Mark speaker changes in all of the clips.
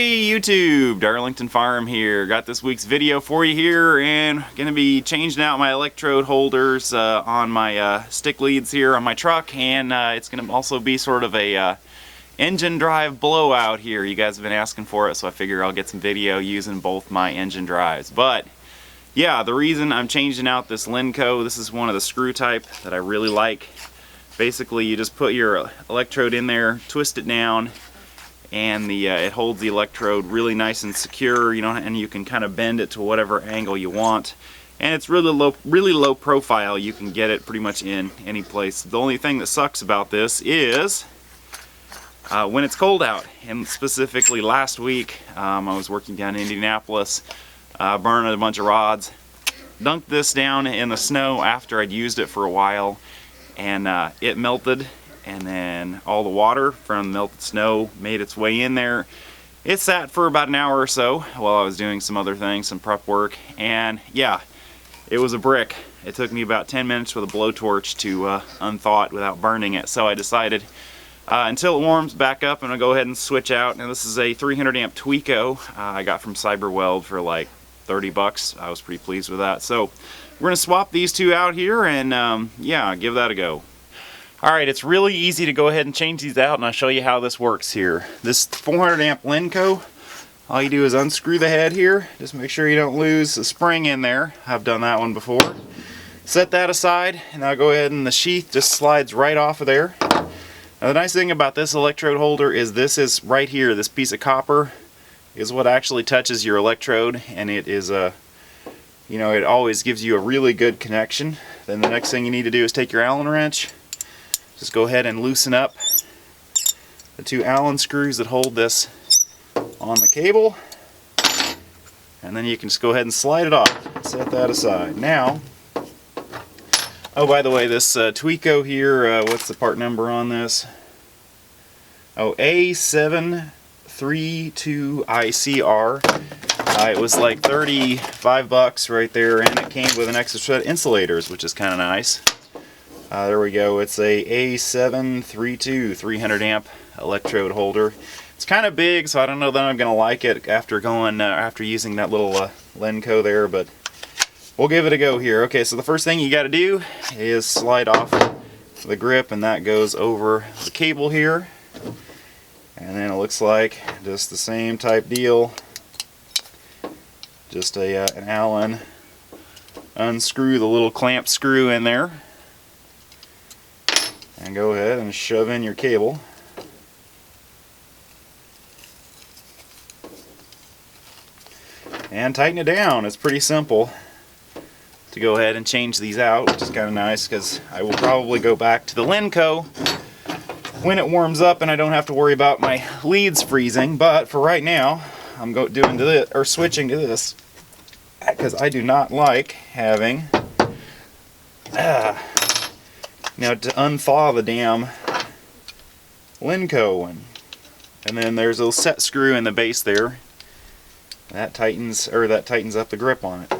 Speaker 1: Howdy YouTube, Darlington Farm here. Got this week's video for you here, and gonna be changing out my electrode holders on my stick leads here on my truck, and it's gonna also be sort of a engine drive blowout here. You guys have been asking for it, so I figure I'll get some video using both my engine drives. But yeah, the reason I'm changing out this Lenco, this is one of the screw type that I really like. Basically, you just put your electrode in there, twist it down, and it holds the electrode really nice and secure, you know, and you can kind of bend it to whatever angle you want. And it's really low profile. You can get it pretty much in any place. The only thing that sucks about this is when it's cold out. And specifically last week, I was working down in Indianapolis, burning a bunch of rods, dunked this down in the snow after I'd used it for a while, and it melted. And then all the water from the melted snow made its way in there. It sat for about an hour or so while I was doing some other things, some prep work, and yeah, it was a brick. It took me about 10 minutes with a blowtorch to unthaw it without burning it. So I decided until it warms back up, I'm gonna go ahead and switch out. Now this is a 300 amp Tweco I got from CyberWeld for like 30 bucks. I was pretty pleased with that. So we're gonna swap these two out here and yeah, give that a go. Alright, it's really easy to go ahead and change these out, and I'll show you how this works here. This 400 amp Lenco, all you do is unscrew the head here. Just make sure you don't lose the spring in there. I've done that one before. Set that aside, and now go ahead and the sheath just slides right off of there. Now the nice thing about this electrode holder is this is right here, this piece of copper is what actually touches your electrode, and it is you know, it always gives you a really good connection. Then the next thing you need to do is take your Allen wrench. Just go ahead and loosen up the two Allen screws that hold this on the cable, and then you can just go ahead and slide it off. Set that aside. Now, oh, by the way, this Tweco here, what's the part number on this? Oh, A732ICR. It was like 35 bucks right there, and it came with an extra set of insulators, which is kind of nice. There we go. It's a A732 300 amp electrode holder. It's kind of big, so I don't know that I'm gonna like it after using that little Lenco there, but we'll give it a go here. Okay, so the first thing you got to do is slide off the grip, and that goes over the cable here. And then it looks like just the same type deal. Just an Allen. Unscrew the little clamp screw in there. And go ahead and shove in your cable. And tighten it down. It's pretty simple to go ahead and change these out, which is kind of nice because I will probably go back to the Lenco when it warms up and I don't have to worry about my leads freezing. But for right now, I'm switching to this because I do not like having now to unthaw the damn Lenco one. And then there's a little set screw in the base there. That tightens up the grip on it.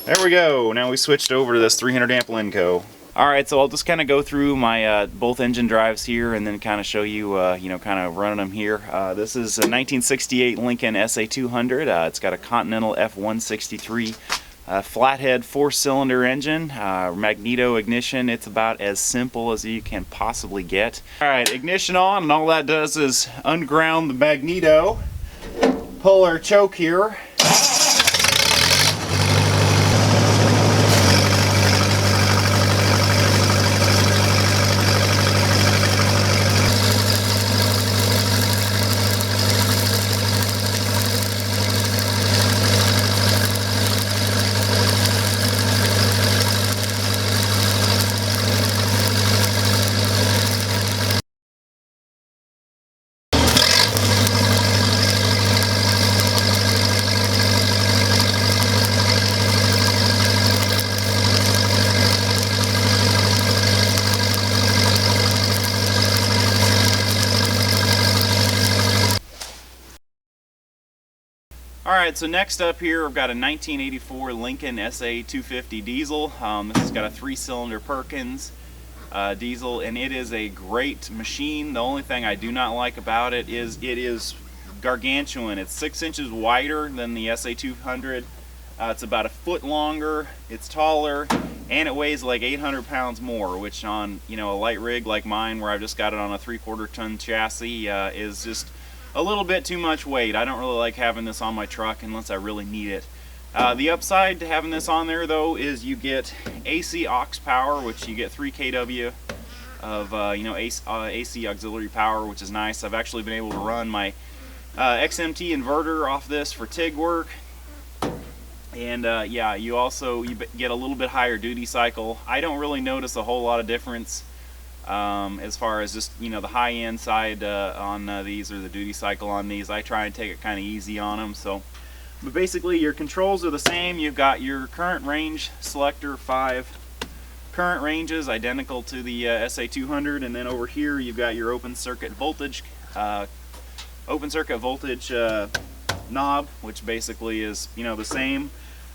Speaker 1: There we go. Now we switched over to this 300 amp Lenco. Alright, so I'll just kind of go through my both engine drives here and then kind of show you, you know, kind of running them here. This is a 1968 Lincoln SA200. It's got a Continental F163 flathead 4-cylinder engine, magneto ignition. It's about as simple as you can possibly get. Alright, ignition on, and all that does is unground the magneto, pull our choke here, Alright, so next up here I've got a 1984 Lincoln SA250 diesel. This has got a 3-cylinder Perkins. diesel, and it is a great machine. The only thing I do not like about it is gargantuan. It's 6 inches wider than the SA200. It's about a foot longer, it's taller, and it weighs like 800 pounds more, which on, you know, a light rig like mine where I've just got it on a 3/4 ton chassis is just a little bit too much weight. I don't really like having this on my truck unless I really need it. The upside to having this on there though is you get AC Aux Power, which you get 3 kW of you know, AC auxiliary power, which is nice. I've actually been able to run my XMT inverter off this for TIG work. And yeah, you get a little bit higher duty cycle. I don't really notice a whole lot of difference as far as just, you know, the high end side on these, or the duty cycle on these. I try and take it kind of easy on them. So, but basically your controls are the same. You've got your current range selector, 5 current ranges identical to the SA200, and then over here you've got your open circuit voltage knob, which basically is, you know, the same.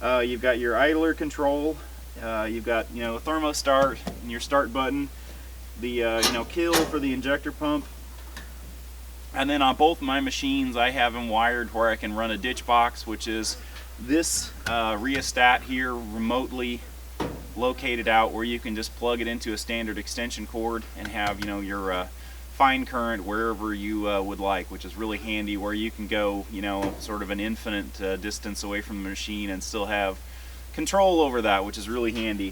Speaker 1: You've got your idler control, you've got, you know, thermostart and your start button, the you know, kill for the injector pump, and then on both my machines I have them wired where I can run a ditch box, which is this rheostat here remotely located out, where you can just plug it into a standard extension cord and have, you know, your fine current wherever you would like, which is really handy, where you can go, you know, sort of an infinite distance away from the machine and still have control over that, which is really handy.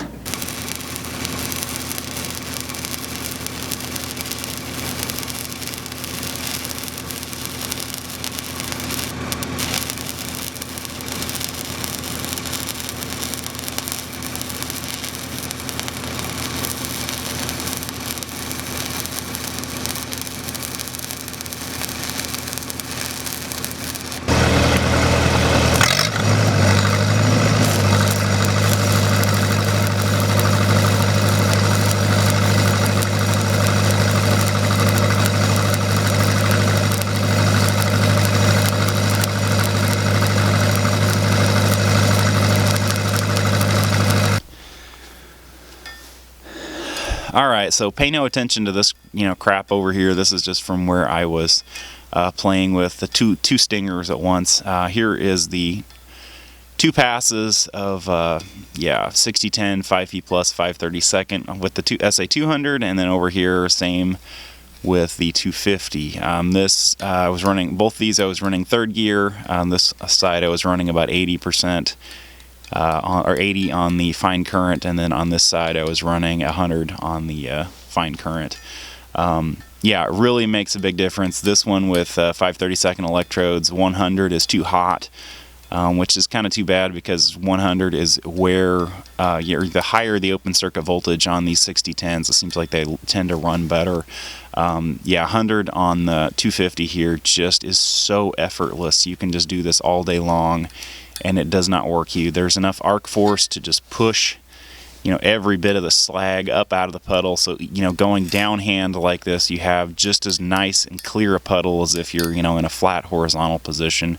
Speaker 1: Alright, so pay no attention to this, you know, crap over here. This is just from where I was playing with the two stingers at once. Here is the 2 passes of yeah, 6010 5 feet plus 5/32 with the SA200, and then over here same with the 250. This I was running both these. I was running 3rd gear. On this side I was running about 80%. Or 80 on the fine current, and then on this side I was running 100 on the fine current. Yeah, it really makes a big difference. This one with 5/32 electrodes, 100 is too hot, which is kind of too bad, because 100 is where the higher the open circuit voltage on these 6010s, it seems like they tend to run better. Yeah, 100 on the 250 here just is so effortless. You can just do this all day long, and it does not work you. There's enough arc force to just push, you know, every bit of the slag up out of the puddle. So, you know, going downhand like this, you have just as nice and clear a puddle as if you're, you know, in a flat horizontal position.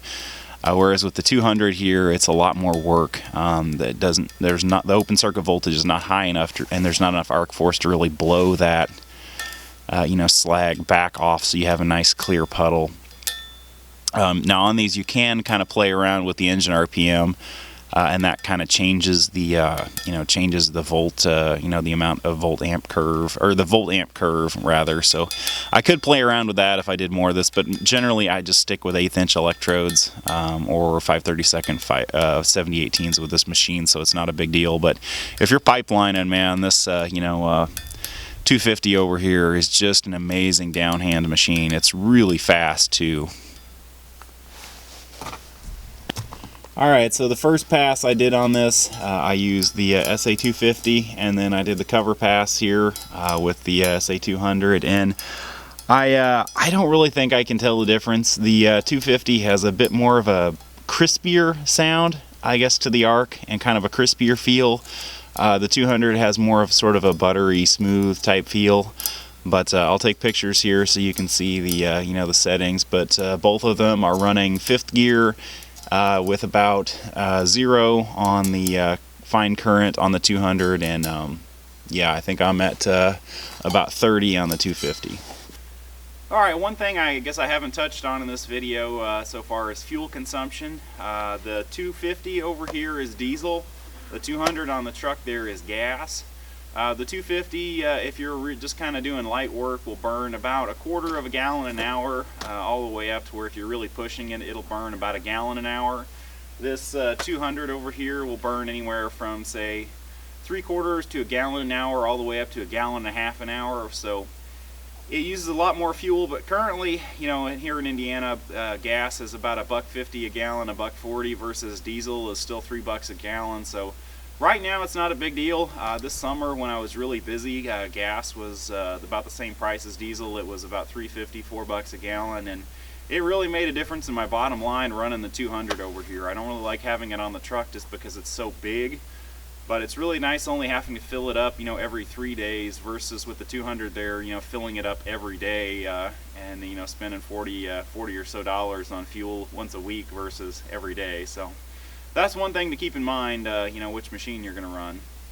Speaker 1: Whereas with the 200 here, it's a lot more work. The open circuit voltage is not high enough, and there's not enough arc force to really blow that, you know, slag back off, so you have a nice clear puddle. Now on these you can kind of play around with the engine RPM, and that kind of changes the you know, changes the volt, you know, the amount of volt amp curve, or the volt amp curve rather. So I could play around with that if I did more of this, but generally I just stick with 1/8 inch electrodes, or 5/32 70/18s with this machine, so it's not a big deal. But if you're pipelining, man, this you know, 250 over here is just an amazing downhand machine. It's really fast too. Alright, so the first pass I did on this, I used the SA250, and then I did the cover pass here with the SA200, and I don't really think I can tell the difference. The 250 has a bit more of a crispier sound, I guess, to the arc, and kind of a crispier feel. The 200 has more of sort of a buttery, smooth type feel. But I'll take pictures here so you can see the you know, the settings. But both of them are running 5th gear. With about 0 on the fine current on the 200, and yeah, I think I'm at about 30 on the 250. Alright, one thing I guess I haven't touched on in this video so far is fuel consumption. The 250 over here is diesel. The 200 on the truck there is gas. The 250, if you're just kind of doing light work, will burn about 1/4 of a gallon an hour, all the way up to where if you're really pushing it, it'll burn about 1 gallon an hour. This 200 over here will burn anywhere from, say, 3/4 to 1 gallon an hour, all the way up to 1.5 gallons an hour. So it uses a lot more fuel, but currently, you know, here in Indiana, gas is about $1.50 a gallon, $1.40, versus diesel is still $3 a gallon. So right now it's not a big deal. This summer when I was really busy, gas was about the same price as diesel. It was about $3.50, $4 a gallon, and it really made a difference in my bottom line running the 200 over here. I don't really like having it on the truck just because it's so big. But it's really nice only having to fill it up, you know, every 3 days, versus with the 200 there, you know, filling it up every day and, you know, spending 40 or so dollars on fuel once a week versus every day. So that's one thing to keep in mind, you know, which machine you're going to run.